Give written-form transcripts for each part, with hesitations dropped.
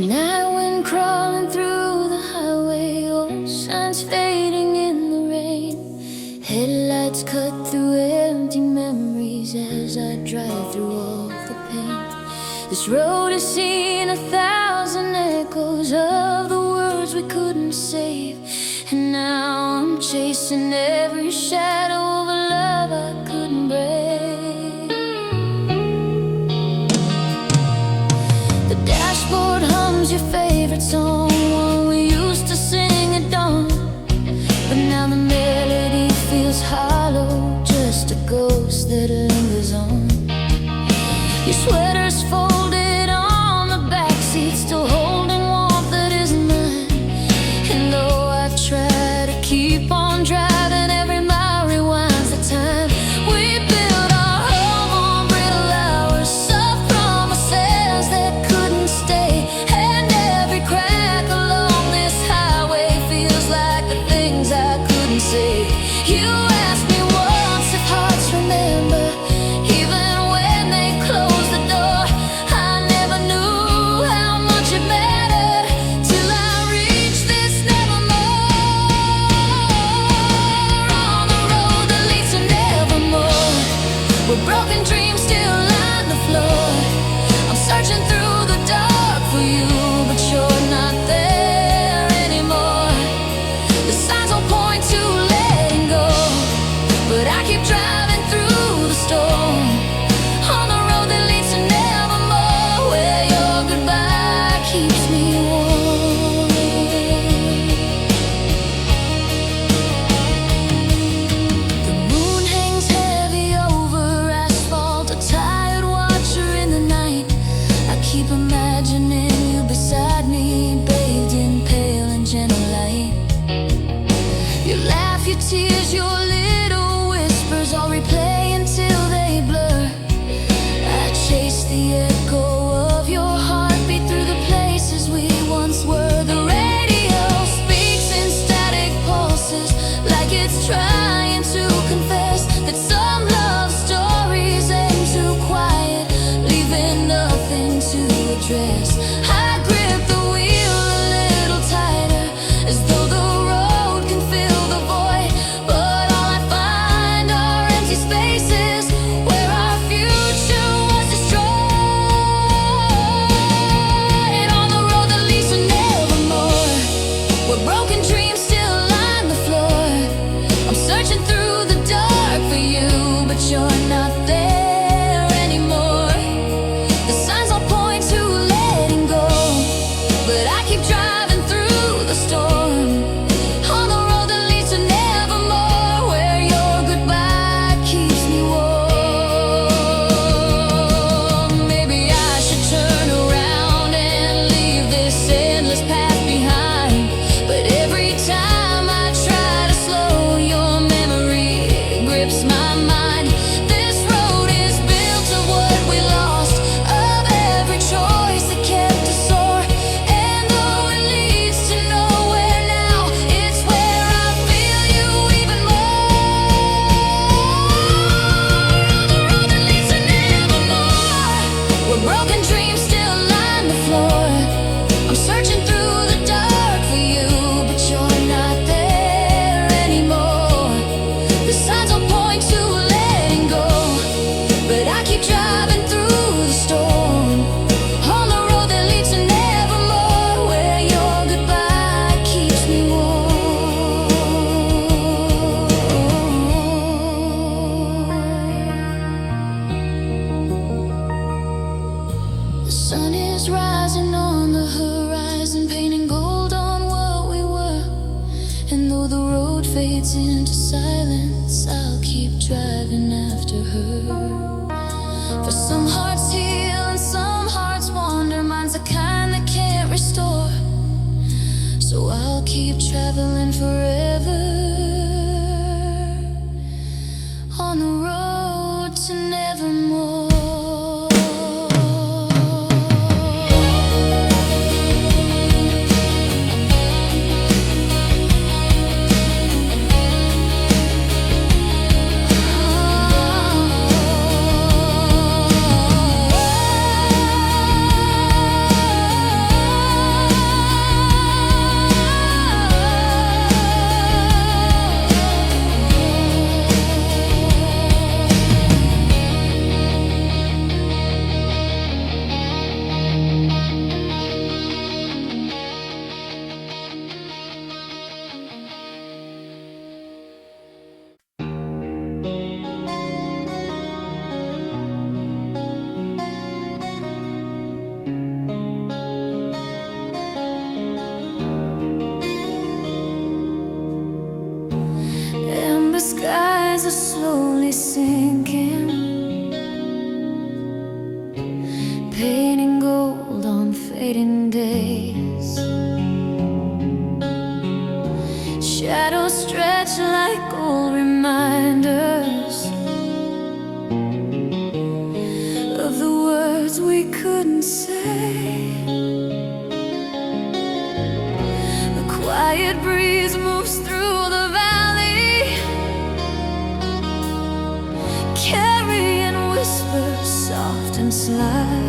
Night wind crawling through the highway, old signs fading in the rain. Headlights cut through empty memories as I drive through all the pain. This road has seen 1,000 echoes of the words we couldn't save, and now I'm chasing every shadow of a love I couldn't break. The dashboard hums your favorite song, one we used to sing at dawn, but now the melody feels hollow, just a ghost that lingers on. Your sweater's folded on the backseat, still holding warmth that isn't mine. And though I try to keep on driving, every mile rewinds the time. We built our home on brittle hours, soft promises that couldn't stay, and every crack along this highway feels like the things I couldn't say. You asked me once if hearts remember, even when they close the door. I never knew how much it mattered till I reached this nevermore. On the road that leads to nevermore, where broken dreams still line the floor. I'm searching through the dark for you, but you're not there anymore. The signs all point to letting go, but I keep driving through the storm. On the road that leads to nevermore, where your goodbye keeps me warm. The moon hangs heavy over asphalt, a tired watcher in the night. I keep imagining you beside me, bathed in pale and gentle light. Your laugh, your tears, your little whispers all replay until they blur. I chase the echo of your heartbeat through the places we once were. The radio speaks in static pulses, like it's trying to confess that some love stories aim too quiet, leaving nothing to address. I grip the wheel a little tighter, as though the road can fill the void, but all I find are empty spaces where our future was destroyed. And on the road that leads to nevermore, where broken dreams still line the floor, I'm searching through the dark for you, but you're not there anymore. The signs all point to letting go, but I keep driving through the storm. On the road that leads to nevermore, where your goodbye keeps me warm. Maybe I should turn around and leave this endless path behind, but every time I try to slow, your memory grips my mind. This road is built of what we lost, of every choice that kept us sore. And though it leads to nowhere now, it's where I feel you even more. On the road that leads to nevermore, where broken dreams still line the floor, I'm searching through the dark for you, but you're not there anymore. The signs all point to letting go, but I keep driving through the storm. On the road that leads to nevermore, where your goodbye keeps me warm. The sun is rising on the horizon, painting gold on what we were. And though the road fades into silence, I'll keep driving after her. For some hearts heal and some hearts wander, mine's the kind that can't restore. So I'll keep traveling forever, on the road to nevermore. sinking, painting gold on fading days. Shadows stretch like old reminders of the words we couldn't say. A quiet breeze moves through the valley, carrying whispers soft and sly.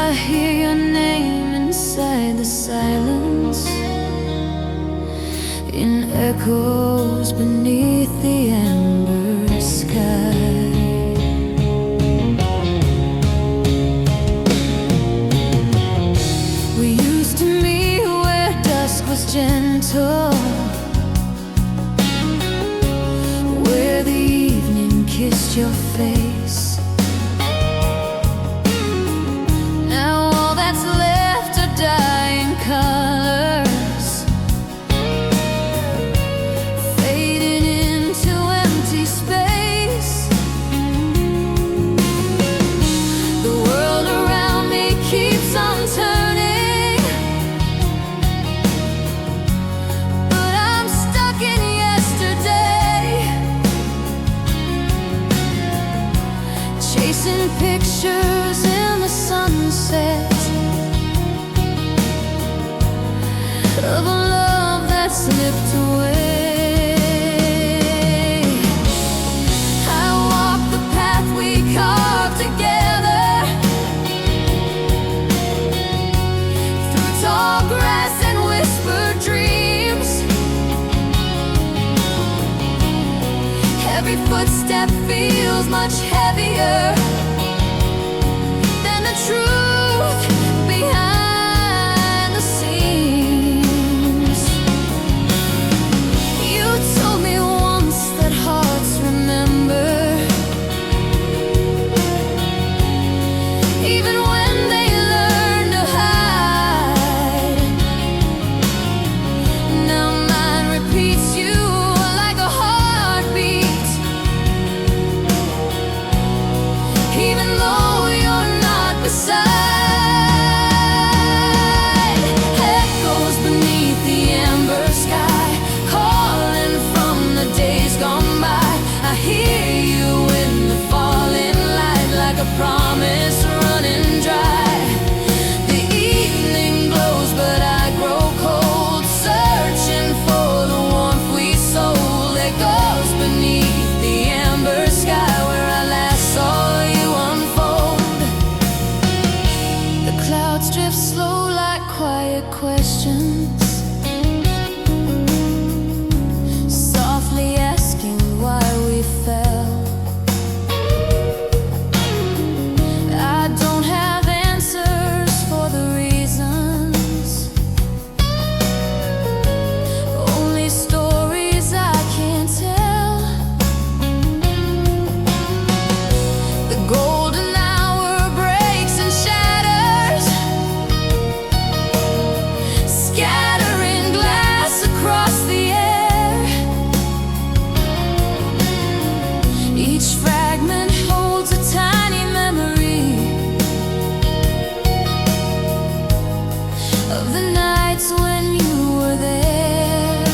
I hear your name inside the silence, in echoes beneath the amber sky. We used to meet where dusk was gentle, where the evening kissed your face. Dying colors, fading into empty space. The world around me keeps on turning, but I'm stuck in yesterday, chasing pictures in the sunset of a love that slipped away. I walk the path we carved together, through tall grass and whispered dreams. Every footstep feels much heavier than the truth behind the scenes. Told me once that hearts remember, even when they learn to hide. Now mine repeats you like a heartbeat, even though you're not beside. Echoes beneath the amber sky, calling from the days gone by. I hear you in the falling light, like a promise running dry. The evening glows, but I grow cold, searching for the warmth we sold. Echoes beneath the amber sky, where I last saw you unfold. The clouds drift slow like quiet questions, asking why we fell. I don't have answers for the reasons, only stories I can't tell. The golden hour breaks and shatters, scattering glass across the air. Each fragment holds a tiny memory of the nights when you were there.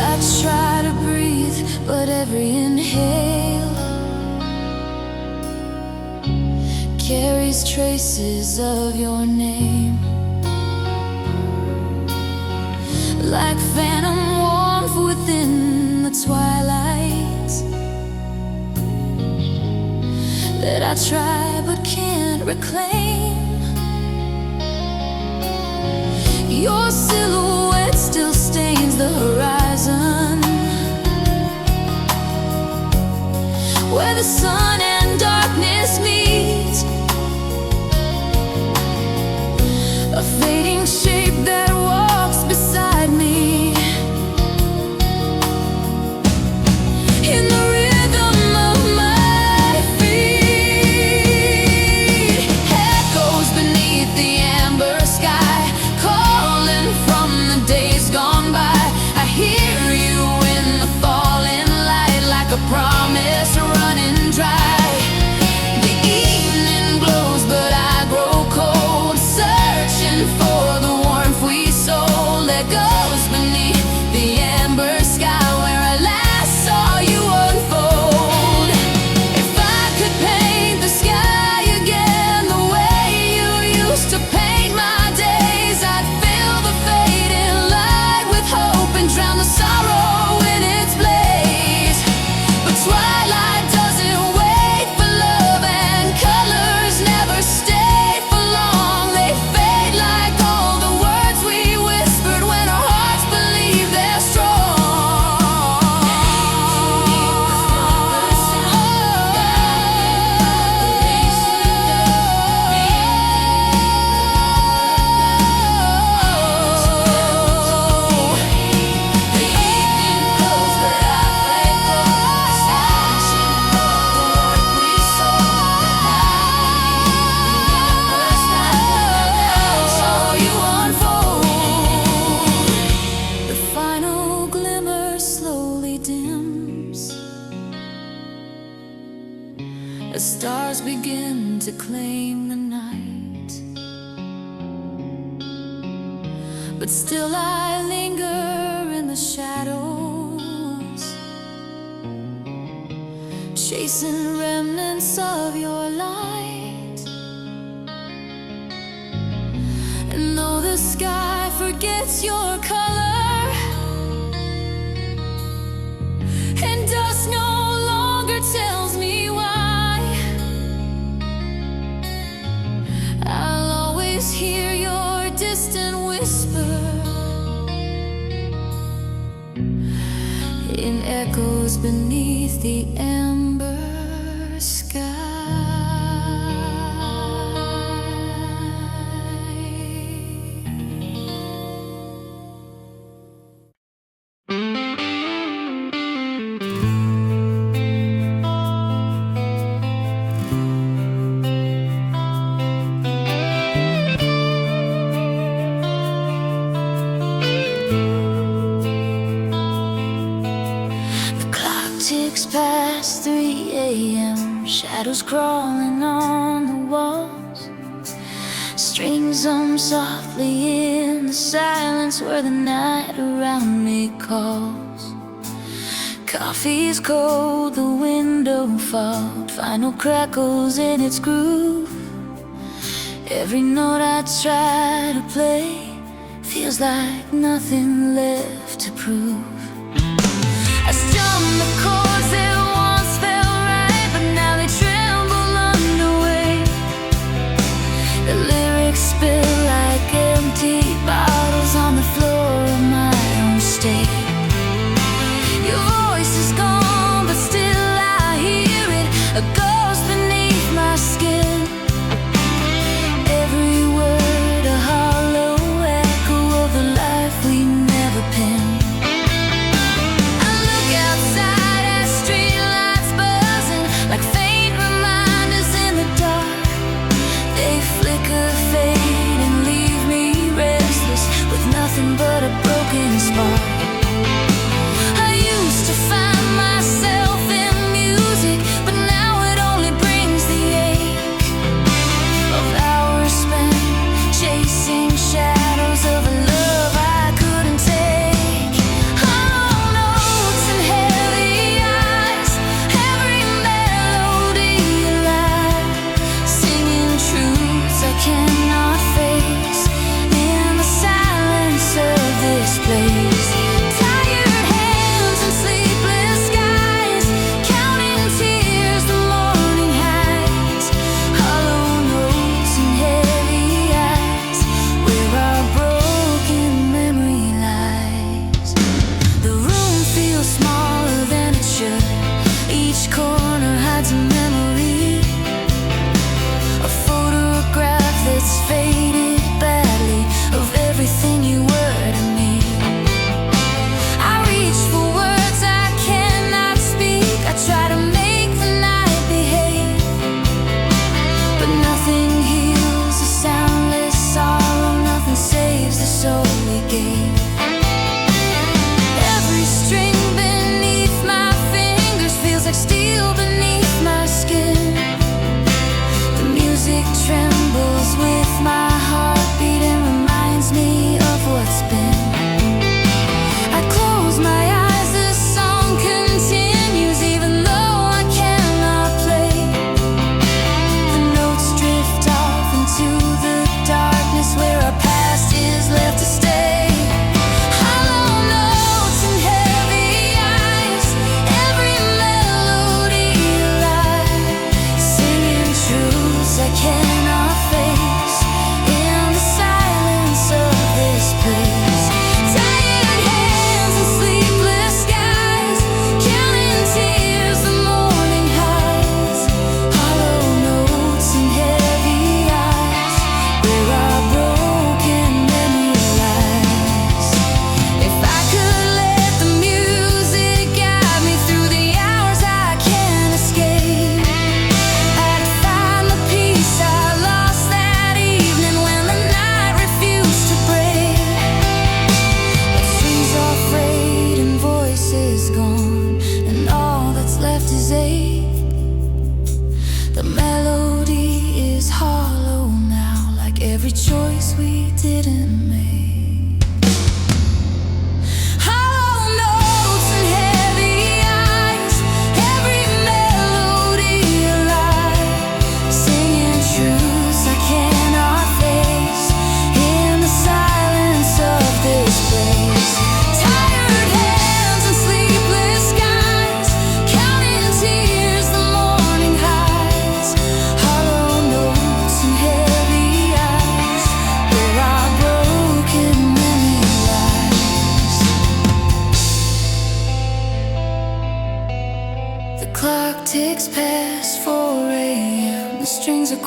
I try to breathe, but every inhale carries traces of your name, like phantom warmth within the twilight that I try but can't reclaim. Your silhouette still stains the horizon, where the sun and darkness meet. A fading shape that walks beside me, in the rhythm of my feet. Echoes beneath the amber sky, calling from the days gone by. I hear but still I linger in the shadows, chasing remnants of your light. And though the sky forgets your color, and dust no longer tells me why, I'll always hear your distant whisper in echoes beneath the amber sky. Ticks past 3 a.m., shadows crawling on the walls, strings hum softly in the silence where the night around me calls. Coffee's cold, the window fogged, final crackles in its groove. Every note I try to play feels like nothing left to prove. I strum the chords that once felt right, but now they tremble under weight. The lyrics spill like empty bottles on the floor of my own state. Your voice is gone, but still I hear it, a ghost beneath my skin. Every word a hollow echo of the life we never penned. Like faint reminders in the dark, they flicker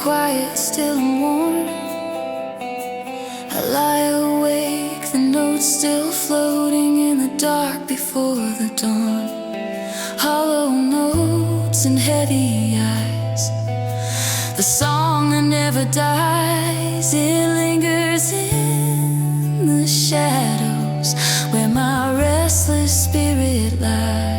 quiet, still and warm. I lie awake, the notes still floating in the dark before the dawn. Hollow notes and heavy eyes, the song that never dies. It lingers in the shadows where my restless spirit lies.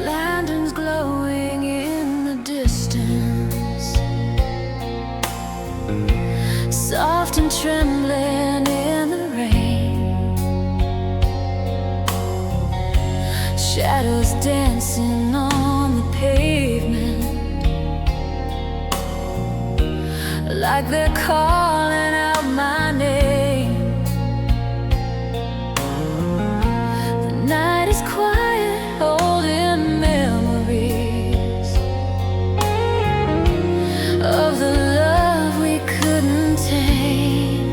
Lanterns glowing in the distance, soft and trembling in the rain. Shadows dancing on the pavement, like they're calling out my name. The night is quiet, holding memories of the love we couldn't tame.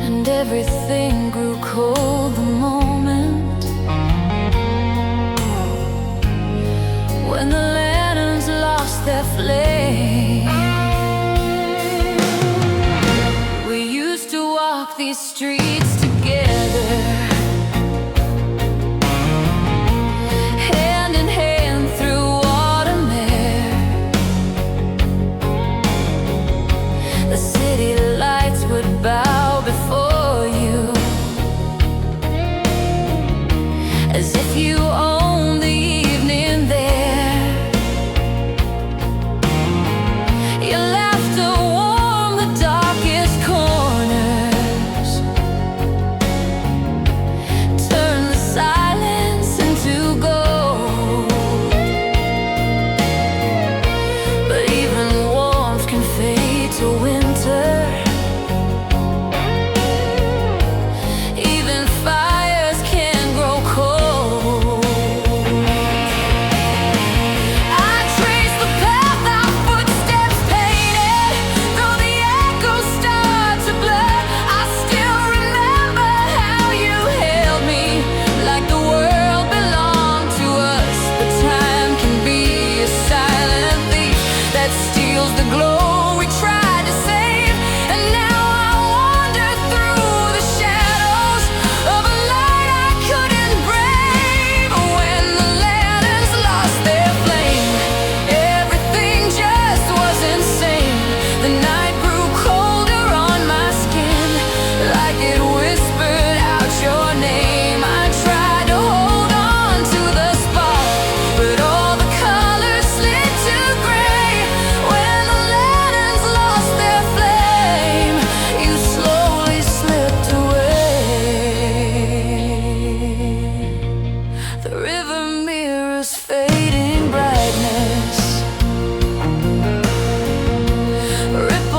And everything grew cold the moment when the lanterns lost their flame. We used to walk these streets together, hand in hand through autumn air. The city lights would bow before you, as if you owned the evening there. Your laughter warmed the darkest corners, turned the silence into gold. But even warmth can fade to winter, even fires can grow cold. I trace the path our footsteps painted, though the echoes start to blur. I still remember how you held me, like the world belonged to us. But time can be a silent thief that steals the glow we tried to save. And now I wander through the shadows of a light I couldn't brave. When the lanterns lost their flame, everything just was insane. The night grew colder on my skin, like it whispered out your name. I tried to hold on to the spark, but all the colors slid to gray. When the lanterns lost their flame, you slowly slipped away. The river mirrors fading brightness, ripples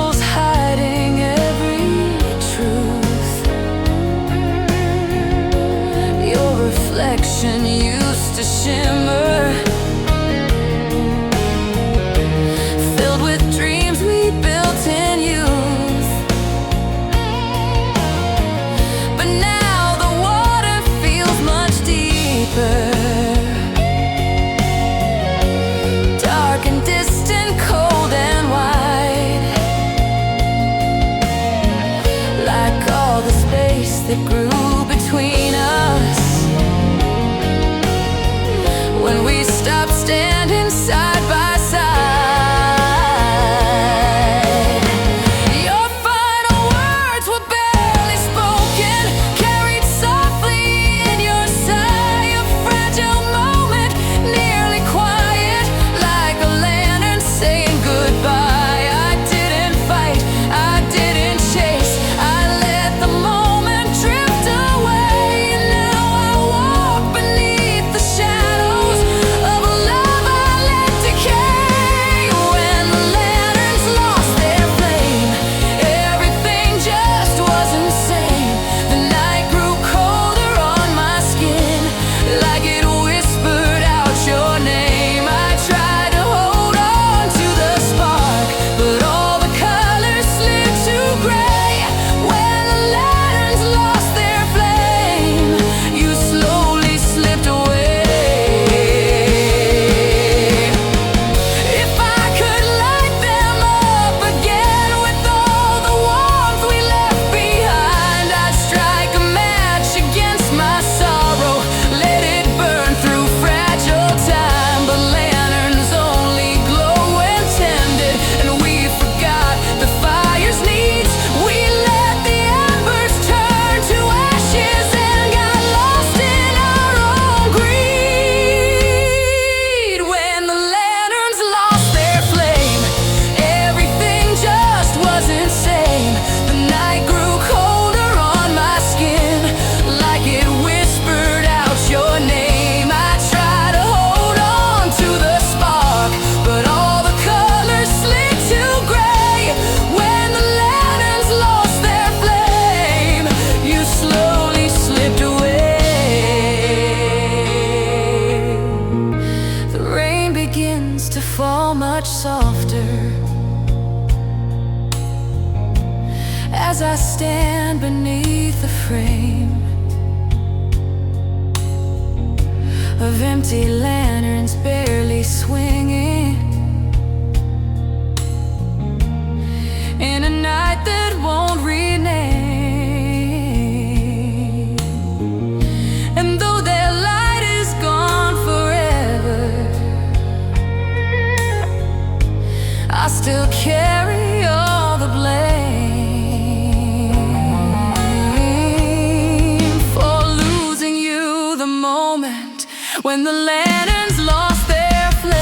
as I stand beneath the frame of empty lanterns barely swinging in a night that won't rename. And though their light is gone forever, I still carry all the blame for losing you the moment when the lanterns lost their flame.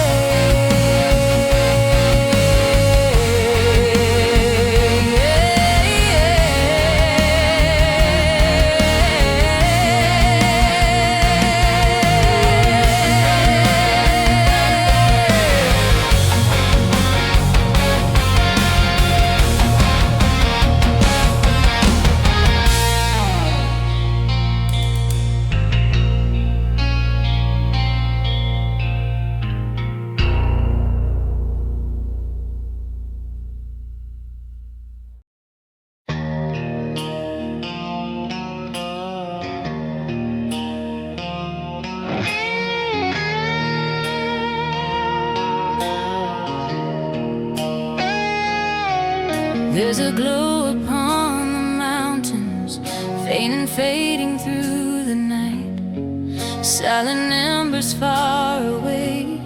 There's a glow upon the mountains, faint and fading through the night. Silent embers far away,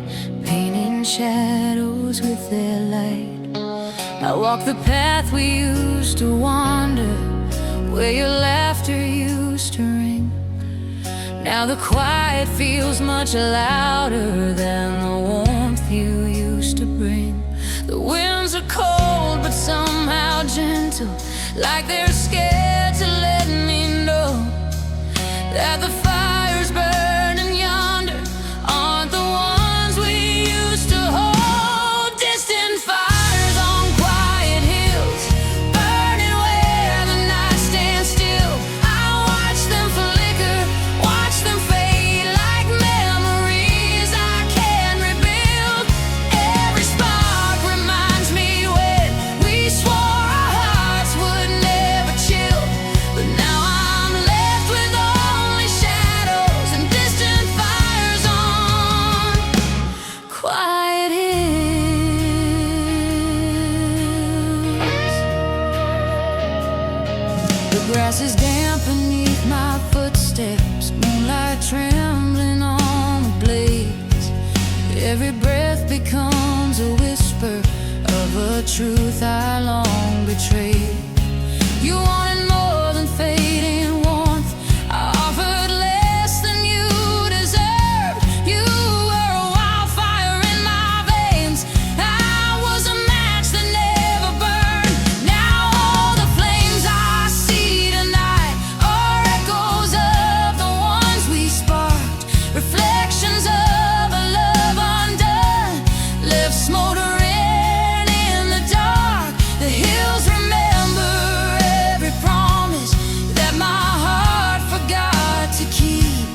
painting shadows with their light. I walk the path we used to wander, where your laughter used to ring. Now the quiet feels much louder than the warmth you used to bring. The winds are cold but somehow gentle, like they're scared to let me know that the fires burning yonder aren't the ones we used to hold. Distant fires on quiet hills, burning where the night stands still. I watch them flicker, watch them fade like memories I can't rebuild. Every spark reminds me when we swore our hearts would never chill. But now I'm left with only shadows and distant fires on quiet hills. The grass is damp beneath my footsteps, moonlight trembling on the blades. Every breath becomes a whisper of a truth I long betrayed. You wanted more than fading warmth, I offered less than you deserved. You were a wildfire in my veins, I was a match that never burned. Now all the flames I see tonight are echoes of the ones we sparked, reflections of a love undone, left smoldering in the dark. The hills remember every promise that my heart forgot to keep.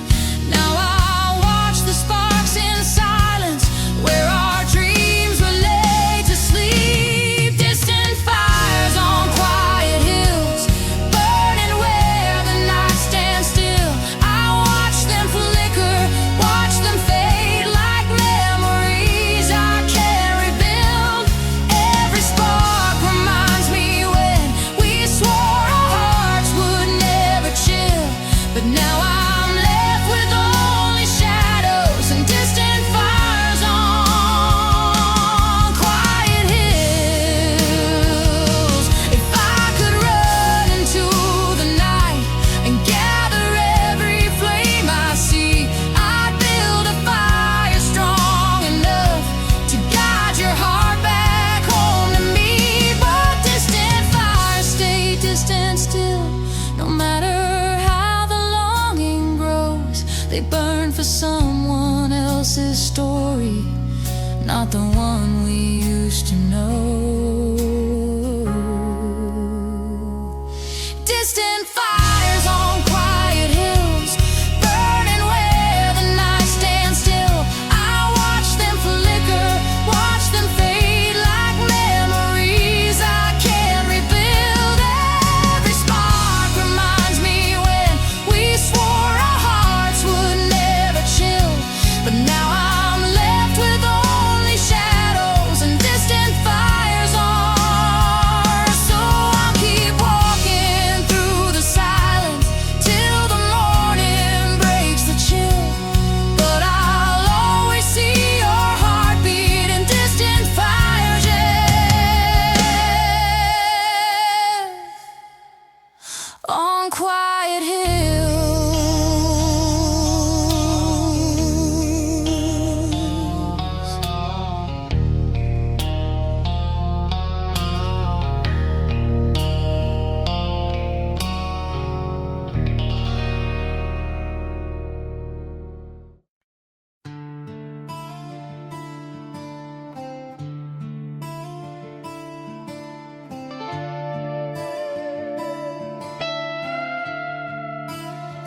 Now I watch the sparks in silence, where our dreams were laid to sleep. Distant fires on quiet hills, burning where the night stands still. I watch them flicker, watch them fade like memories I can't rebuild. Every spark reminds me when we swore our hearts would never chill. But now I'm left with only shadows and distant fires on quiet hills. If I could run into the night and gather every flame I see, I'd build a fire strong enough to guide your heart back home to me. But distant fires stay distant still, no matter how the longing grows. They burn for someone else's story, not the one we used to know. Distant fires on quiet hills, burning where the night stands still. I watch them flicker, watch them fade like memories I can't rebuild. on quiet hills.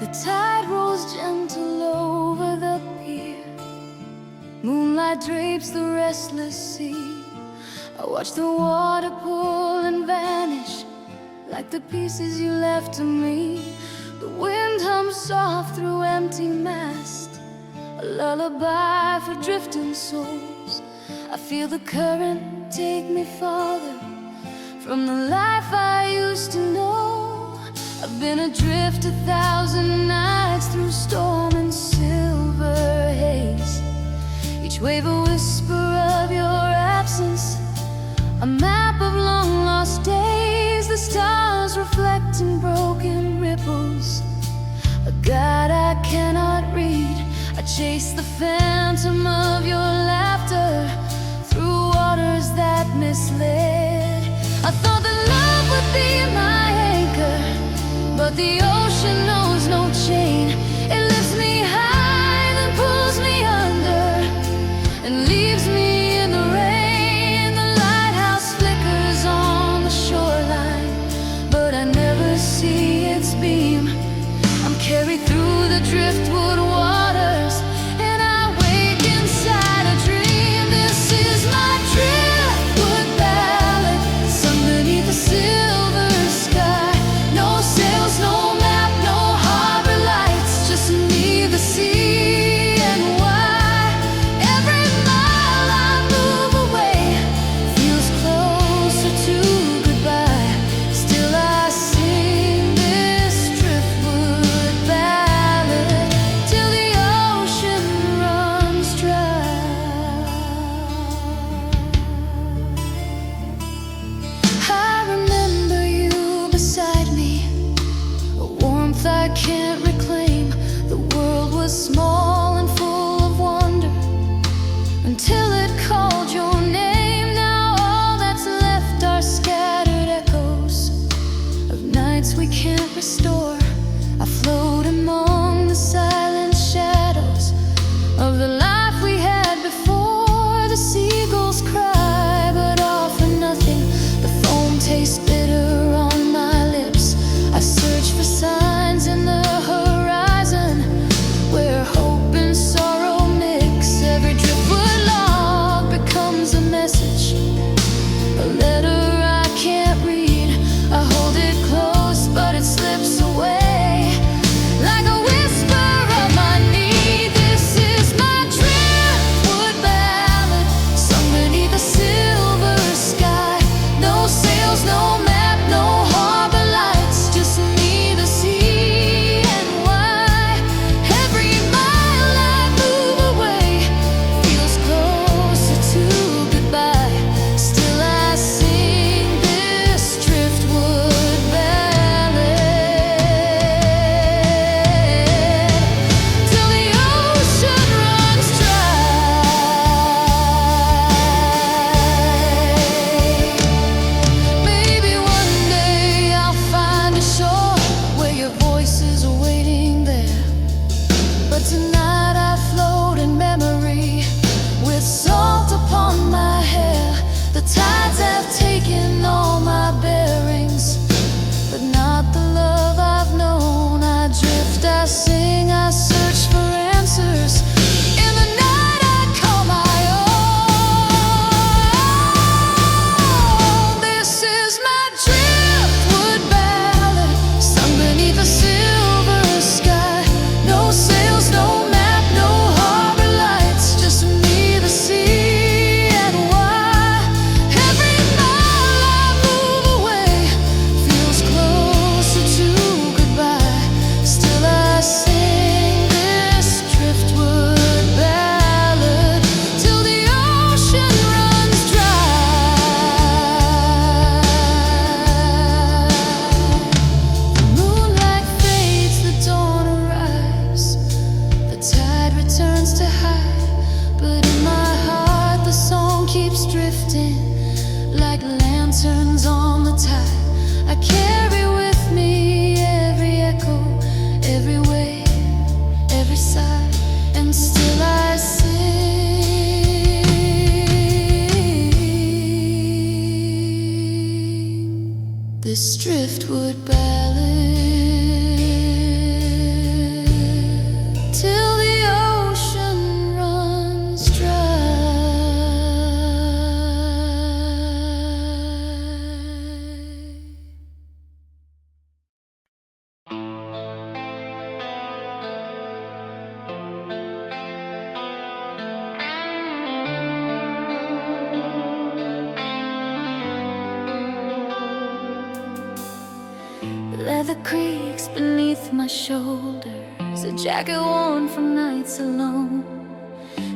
The tide rolls gentle over the pier. Moonlight drapes the restless sea. I watch the water pull and vanish like the pieces you left to me. The wind hums soft through empty mast, a lullaby for drifting souls. I feel the current take me farther from the life I used to know. I've been adrift 1,000 nights through storm and silver haze. Each wave a whisper of your absence, a map of long lost days. The stars reflect in broken ripples, a guide I cannot read. I chase the phantom of your laughter through waters that misled. I thought that love would be my anchor, but the ocean knows no chain. It lifts me high, then pulls me under, and leaves me in the rain. The lighthouse flickers on the shoreline, but I never see its beam. I'm carried through the driftwood waters, and I wake inside a dream. This is my driftwood ballad, sung beneath the silver sky. No sails, no map, no harbor lights, just me, the sea, and why. Every mile I move away feels closer to goodbye. Still I sing this driftwood ballad till the ocean runs dry. I remember you beside me, a warmth I can't reclaim. The world was small and full of wonder until it called your name. Now all that's left are scattered echoes of nights we can't restore. I float among the silent shadows of the life we had before. The seagulls cry, but all for nothing. The foam tastes bitter on my lips. I search for signs in the horizon where hope and sorrow mix. Every driftwood log becomes a message, a letter I can't read. I hold it close, but it slips away like a whisper of my need. This is my driftwood ballad, sung beneath the silver sky. No sails, no map, no harbor lights, just me, the sea, and why. Every mile I move away feels closer to goodbye. Still I sing this driftwood ballad till the ocean runs dry. Maybe this driftwood ballad till the ocean runs dry. Leather creaks beneath my shoulders, a jacket worn from nights alone.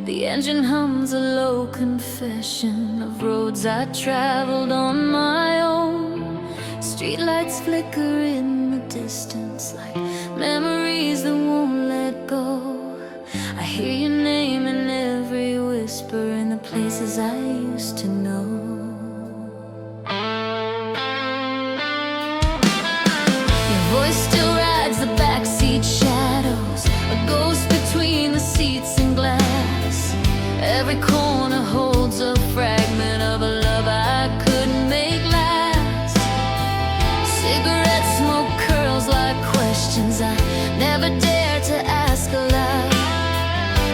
The engine hums a low confession of roads I traveled on my own. Streetlights flicker in the distance like memories that won't let go. I hear your name in every whisper in the places I used to know. Voice still rides the backseat shadows, a ghost between the seats and glass. Every corner holds a fragment of a love I couldn't make last. Cigarette smoke curls like questions I never dared to ask aloud.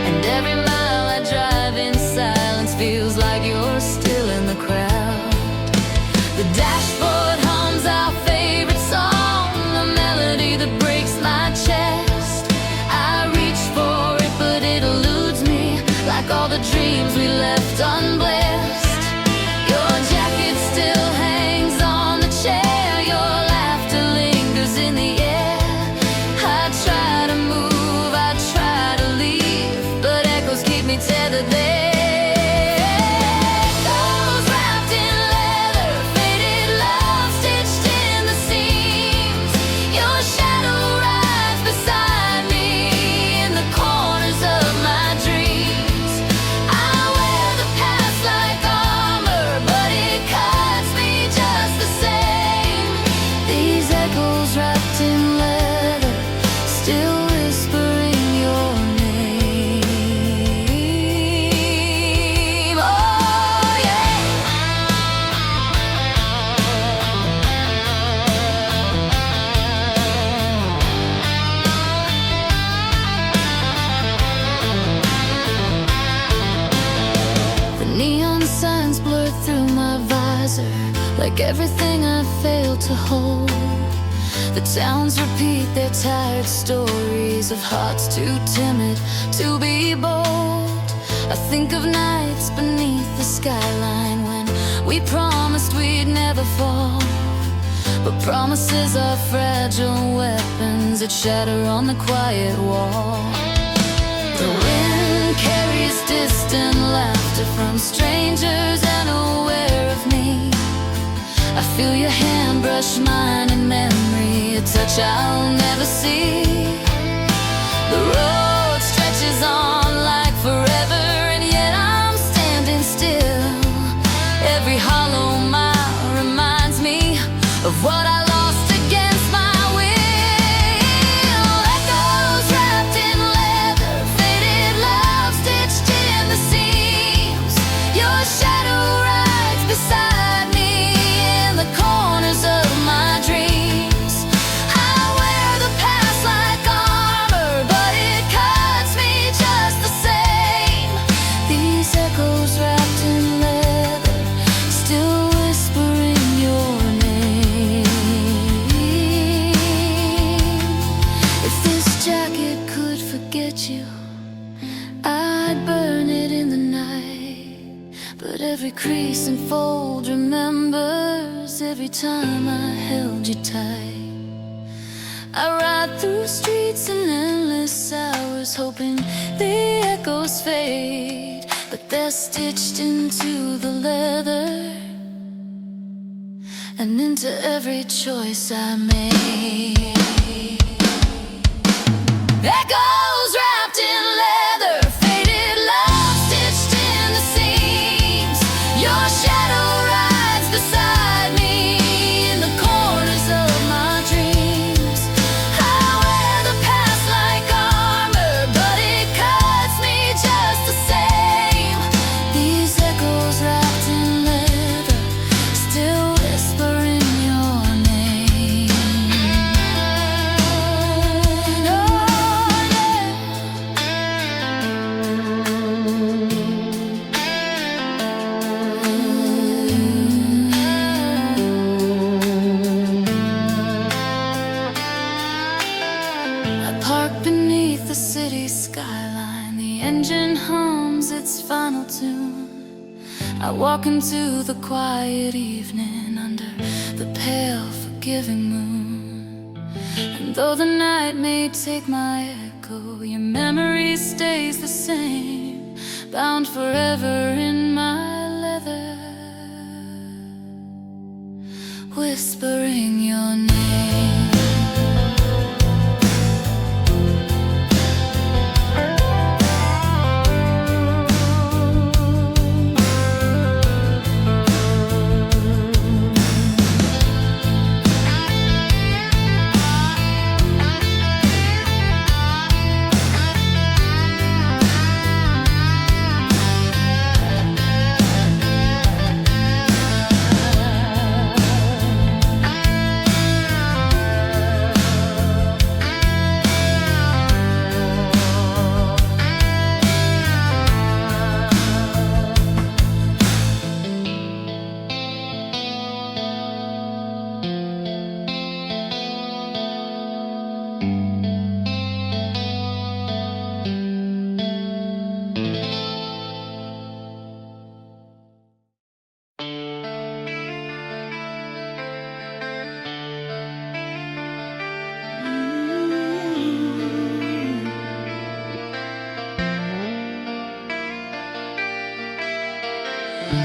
And every mile I drive in silence feels like you're still in the crowd. The dashboard hums our favorite song, that breaks my chest. I reach for it, but it eludes me, like all the dreams we left unblessed. Your jacket still hangs on the chair, your laughter lingers in the air. I try to move, I try to leave, but echoes keep me tethered there. Like everything I failed to hold, the towns repeat their tired stories of hearts too timid to be bold. I think of nights beneath the skyline when we promised we'd never fall. But promises are fragile weapons that shatter on the quiet wall. The wind carries distant laughter from strangers unaware of me. I feel your hand brush mine in memory, a touch I'll never see. The road stretches on like forever, and yet I'm standing still. Every hollow mile reminds me of what I lost against my will. Echoes wrapped in leather, faded love stitched in the seams. Your shadow rides beside me in the corners of my dreams. I wear the past like armor, but it cuts me just the same. These echoes wrapped in leather, still whispering your name. If this jacket could forget you, I'd burn it in the night. But every crease and fold remembers every time I held you tight. I ride through streets in endless hours, hoping the echoes fade, but they're stitched into the leather and into every choice I made. Echoes wrapped in leather, faded love stitched in the seams. Your shadow rides beside me in the corners of my dreams. I wear the past like armor, but it cuts me just the same. These echoes wrapped in leather, still whispering your name. into the quiet evening under the pale, forgiving moon. And though the night may take my echo, your memory stays the same, bound forever in my leather, whispering your name.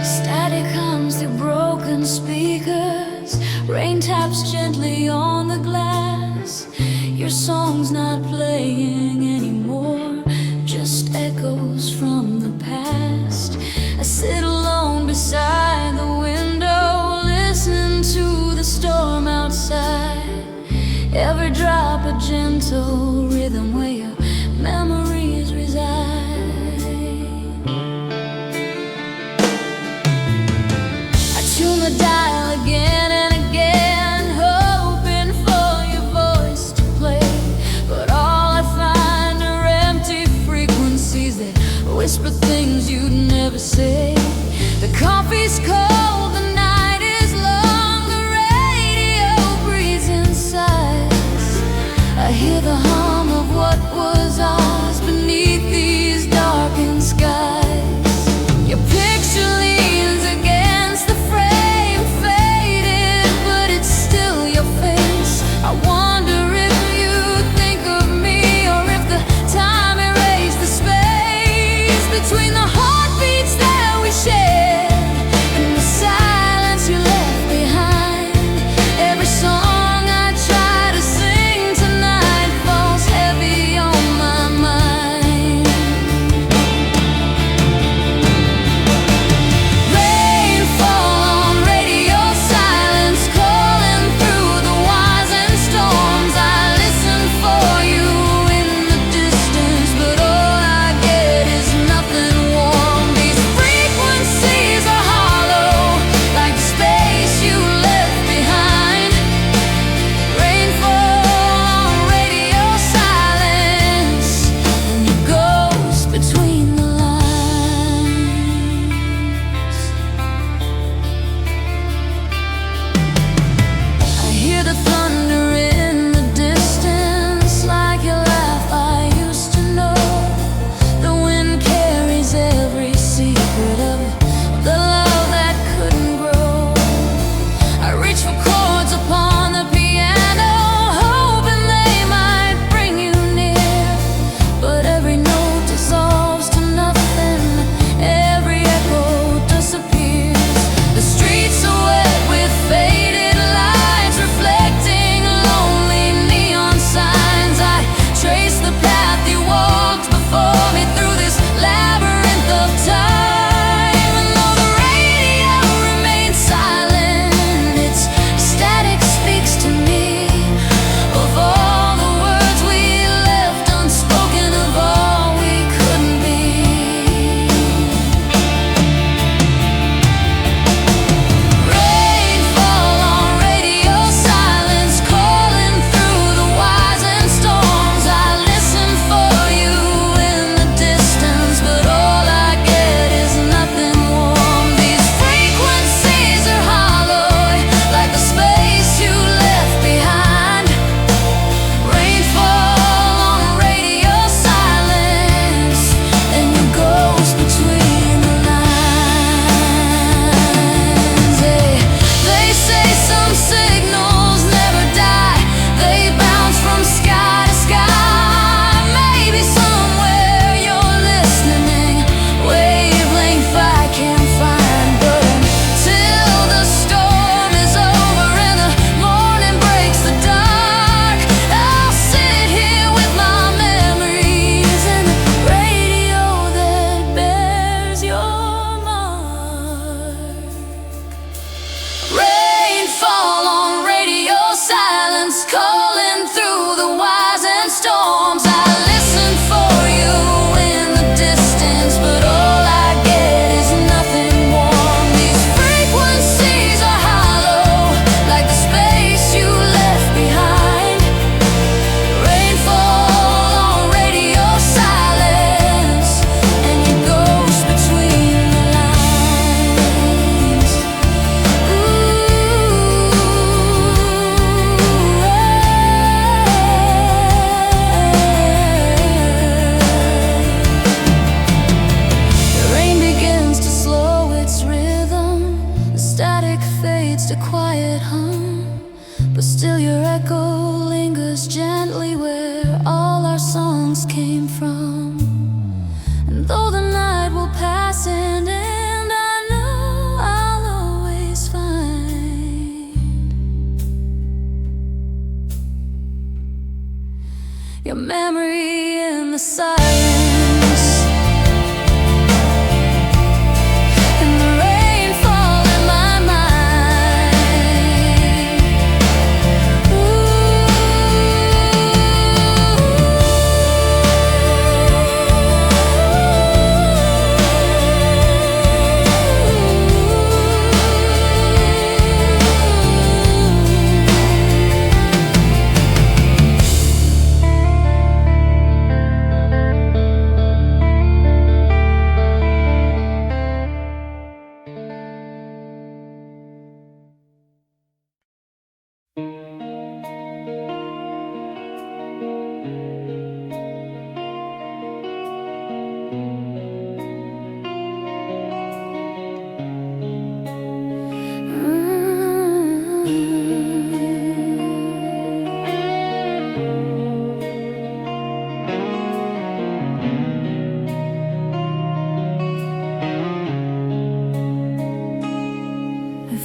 Static hums through broken speakers, rain taps gently on the glass. Your song's not playing anymore, just echoes from the past. I sit alone beside the window, listen to the storm outside. Every drop a gentle rhythm where your memories reside. Tune the dial again and again, hoping for your voice to play. But all I find are empty frequencies that whisper things you'd never say. The coffee's cold, the night is long, the radio breathes in sighs. I hear the hum of what was ours but still your echo lingers gently where all our songs came from. And though the night will pass and end, I know I'll always find your memory in the silence.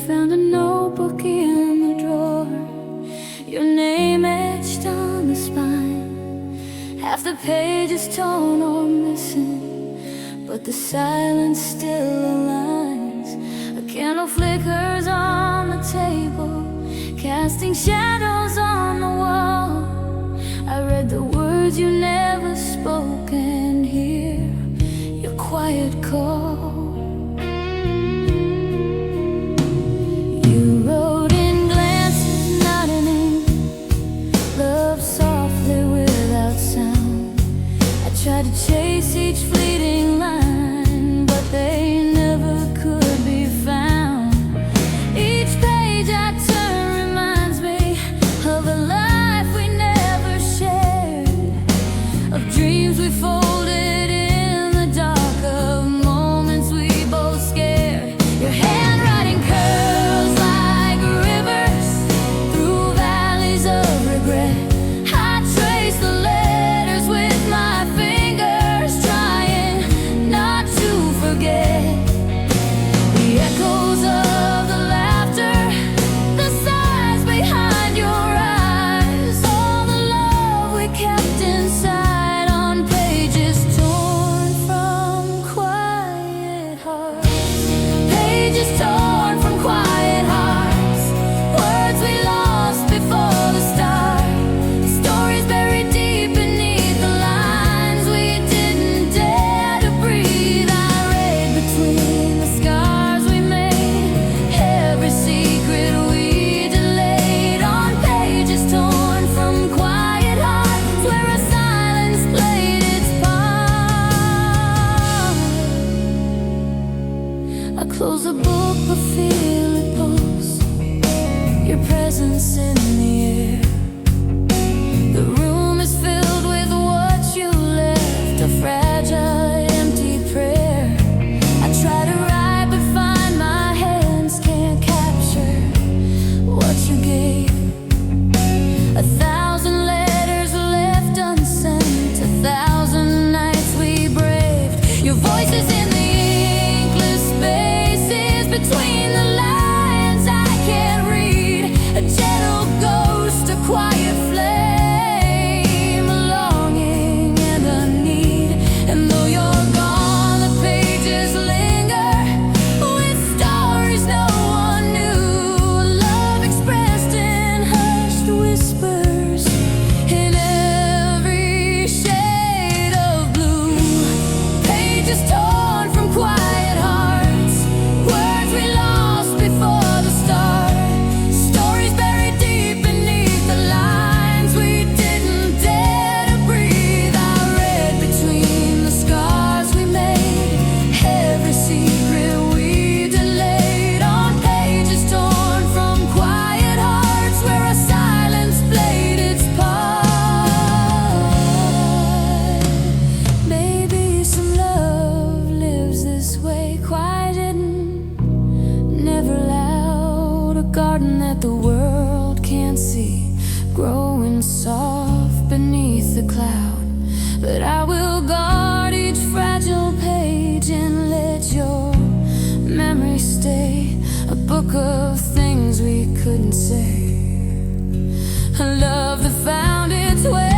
Found a notebook in the drawer, your name etched on the spine. Half the page is torn or missing, but the silence still aligns. A candle flickers on the table, casting shadows on the wall. I read the words you never spoke and hear your quiet call. Tried to chase each fleeting line, but they never could be found. Each page I turn reminds me of a life we never shared, of dreams we folded in the dark, of moments we both scared. Your handwriting curls like rivers through valleys of regret. I trace the letters with my fingers, trying not to forget the echoes of the laughter, the sighs behind your eyes, all the love we kept inside on pages torn from quiet hearts. Pages torn from quiet hearts, words we lost before the start, stories buried deep beneath the lines we didn't dare to breathe. I read between the scars we made, every secret we delayed, on pages torn from quiet hearts, where a silence played its part. I close the book but feel it pulse, your presence in the air. The room is filled with what you left, a fragile, empty prayer. I try to write but find my hands can't capture what you gave. 1,000 letters left unsent, 1,000 nights we braved. Your voices in the inkless spaces between the lines I can't read, a gentle ghost, a quiet a love that found its way.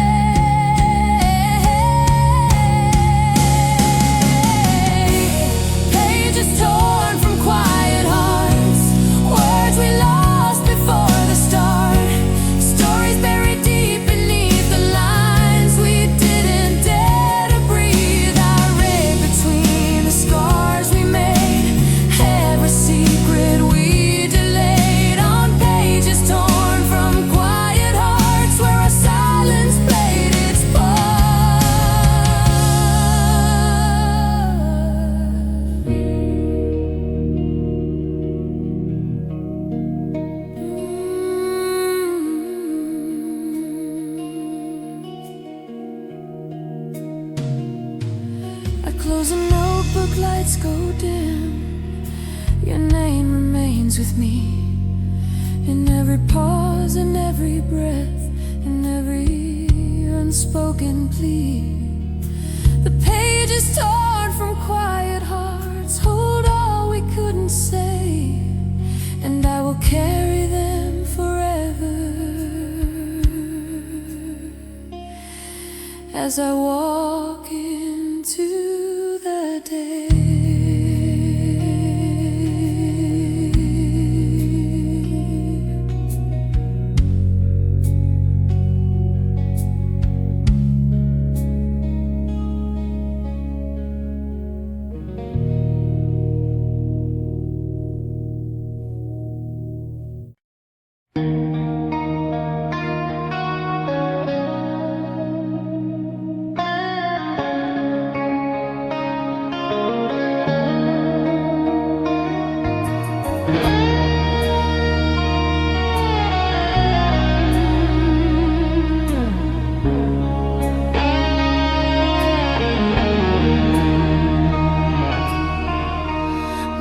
Pages torn from quiet hearts, words we lost before the start, stories buried deep beneath the lines we didn't dare to breathe. I read between the scars we made, every secret we delayed, on pages torn from quiet hearts where our silence played its part. I close a notebook, lights go dim. Your name remains with me in every pause, in every breath, in every unspoken plea. The pages torn from quiet hearts hold all we couldn't say, and I will carry them forever as I walk into the day.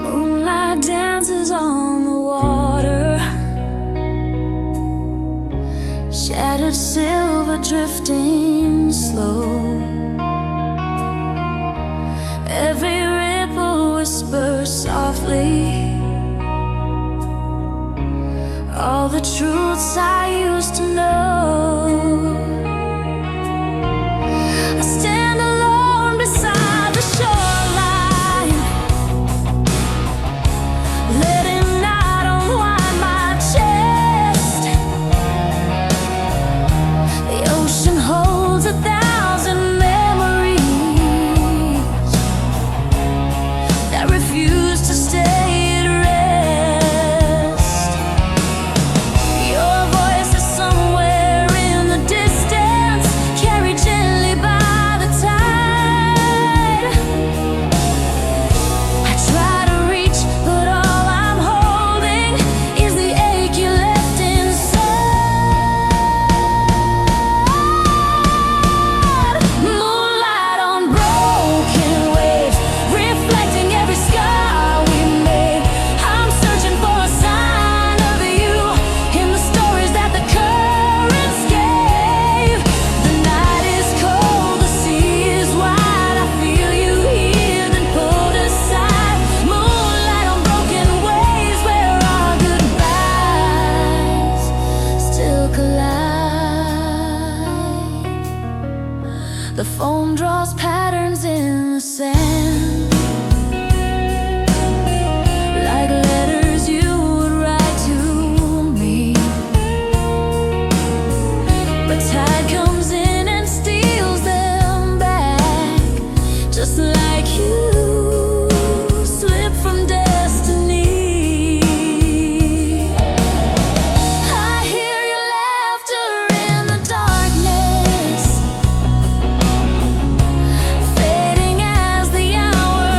Moonlight dances on the water, shattered silver drifting slow. Every ripple whispers softly all the truths I used to know. I stand alone beside the shoreline, letting night unwind my chest. The ocean holds 1,000 memories that refuse to stay at rest. Your voice is somewhere in the distance, carried gently by the tide. I try to reach, but all I'm holding is the ache you left inside. Moonlight on broken waves, reflecting every scar we made. I'm searching for a sign of you in the stories that the currents gave. The night is cold, the sea is wide. I feel you here, then pulled aside. Moonlight on broken waves where our goodbyes still collide. The foam draws patterns in the sand, like letters you would write to me. But tide comes in and steals them back, just like you slip from destiny. I hear your laughter in the darkness, fading as the hours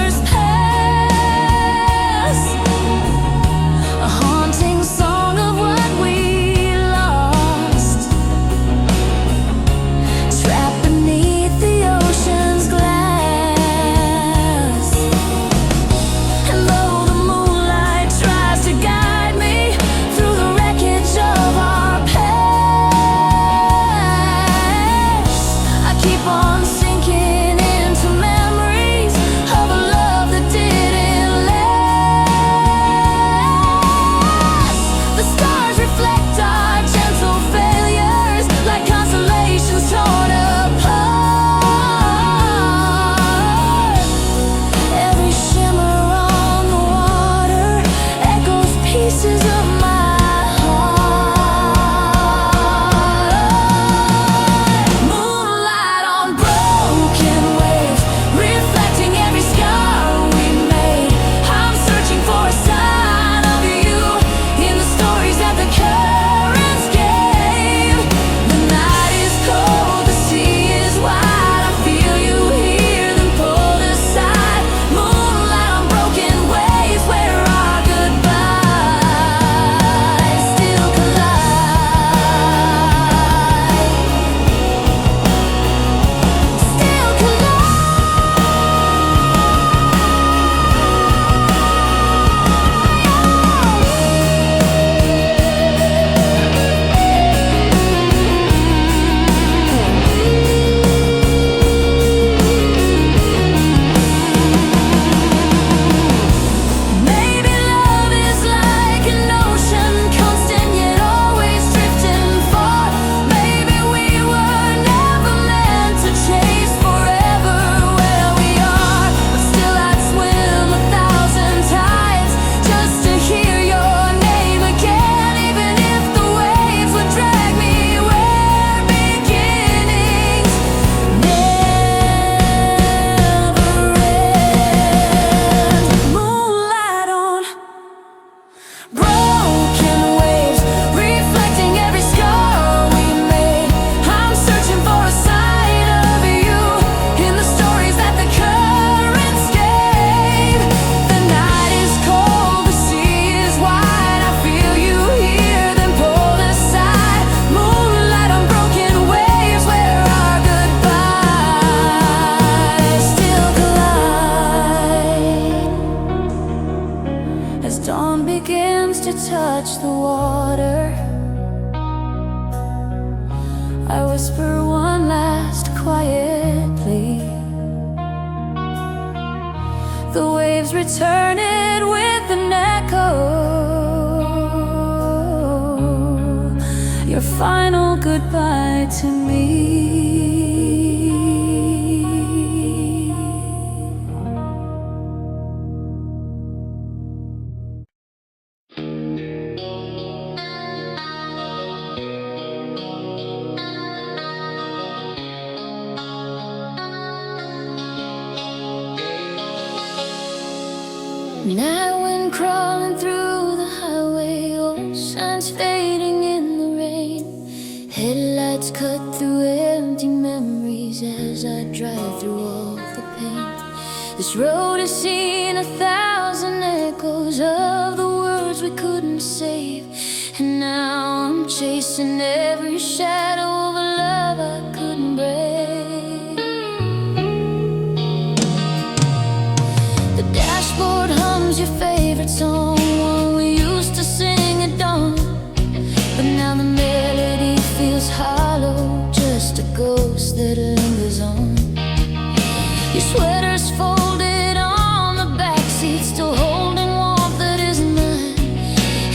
whisper one last quiet plea. The waves return it with an echo. Your final goodbye to me. Night wind crawling through the highway, old signs fading in the rain. Headlights cut through empty memories as I drive through all the pain. This road has seen 1,000 echoes of the words we couldn't save, and now I'm chasing every shadow of a love I couldn't break. The dashboard hums your favorite song, one we used to sing at dawn, but now the melody feels hollow, just a ghost that lingers on. Your sweater's folded on the backseat, still holding warmth that isn't mine.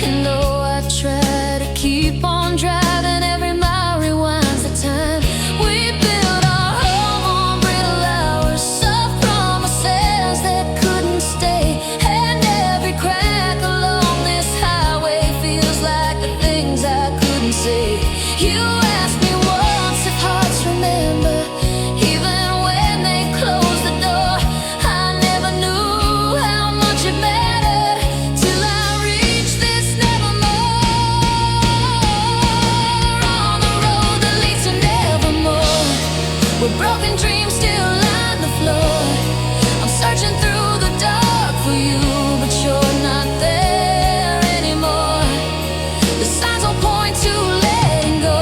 And though I try to keep on driving, every mile rewinds the time. We built our home on brittle hours, soft promises that couldn't stay, and every crack along this highway feels like the things I couldn't say. You asked me once if hearts remember, even when they close the door. I never knew how much it mattered till I reached this nevermore. On the road that leads to nevermore, where broken dreams still line the floor. I'm searching through the dark for you, but you're not there anymore. The signs all point to letting go,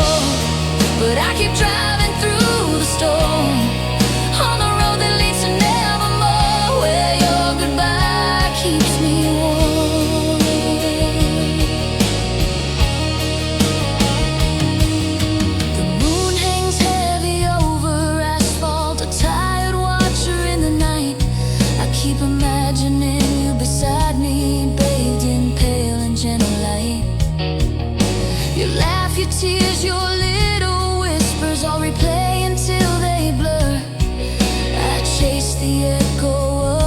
but I keep driving through the storm. On the road that leads to nevermore, where your goodbye keeps me warm. The moon hangs heavy over asphalt, a tired watcher in the night. I keep imagining you beside me, bathed in pale and gentle light. Your laugh, your tears, your little whispers all replay until they blur. I chase the echo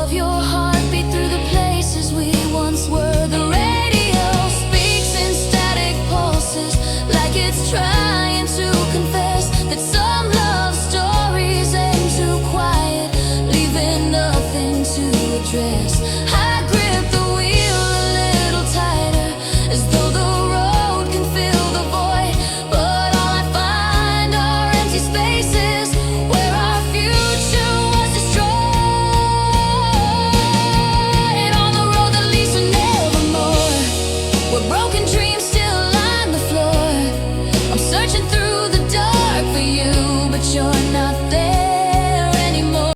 of your heartbeat through the places we once were. The radio speaks in static pulses, like it's trying to confess